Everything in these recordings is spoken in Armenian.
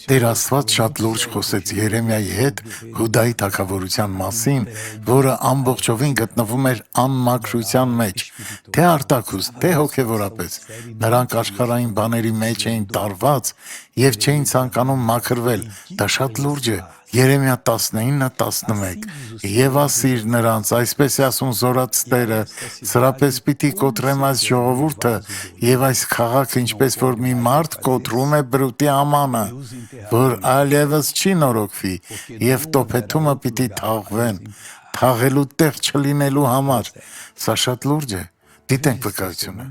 Տեր Աստված շատ լուրջ խոսեց Երեմիայի հետ Հուդայի թագավորության մասին, որը ամբողջովին գտնվում էր անմաքրության մեջ, թե արտաքուստ, թե հոգևորապես։ Նրանք աշխարհային բաների մեջ էին տարված եւ չէին ցանկանում մաքրվել։ Դա շատ լուրջ է։ Երեմիա 19:11 Եվ ասիր նրանց, այսպես է ասում Զորաց Տերը, սրապես պիտի կոտրեմ այս ժողովուրդը եւ այս քաղաքը, ինչպես որ մի մարդ կոտրում է բրուտի ամանը, որ այլևս չի նորոգվի եւ տոփեթումը պիտի թաղվեն, թաղելու տեղ չլինելու համար։ Սա շատ լուրջ է։ Դիտենք վկայությունը։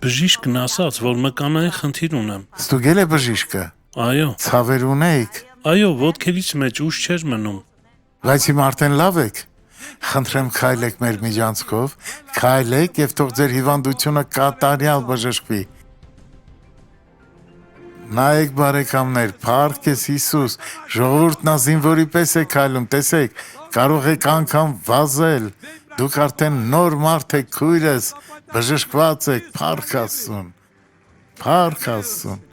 Բժիշկն ասաց, որ մկանային խնդիր ունեմ։ Ստուգել է բժիշկը։ Այո, Ցավեր ունեիք։ այո, ոտքերից մեջ ուժ չէր մնում։ Բայց հիմա արդեն լավ եք։ Խնդրեմ քայլեք մեր միջանցքով, քայլեք եւ թող ձեր հիվանդությունը կատարյալ բժշկվի։ Նայեք բարեկամներ, փառք ես Հիսուս, ժողովուրդն զինվորի պես է քայլում, տեսեք, կարող եք անգամ վազել։ Դուք արդեն նոր մարդ եք, քույրս, բժշկված եք, փառք Աստծուն։ Փառք Աստծուն։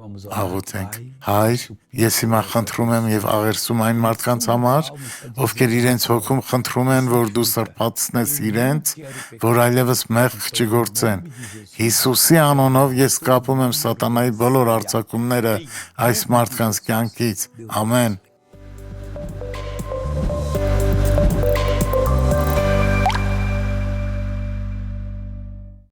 Աղոթենք։ Հայր, ես հիմա խնդրում եմ եւ աղերսում այն մարդկանց համար, ովքեր իրենց հոգում խնդրում են, որ դու սրբացնես իրենց, որ այլևս մեղք չգործեն։ Հիսուսի անունով ես կապում եմ սատանայի բոլոր արձակումները այս մարդկանց կյանքից։ Ամեն։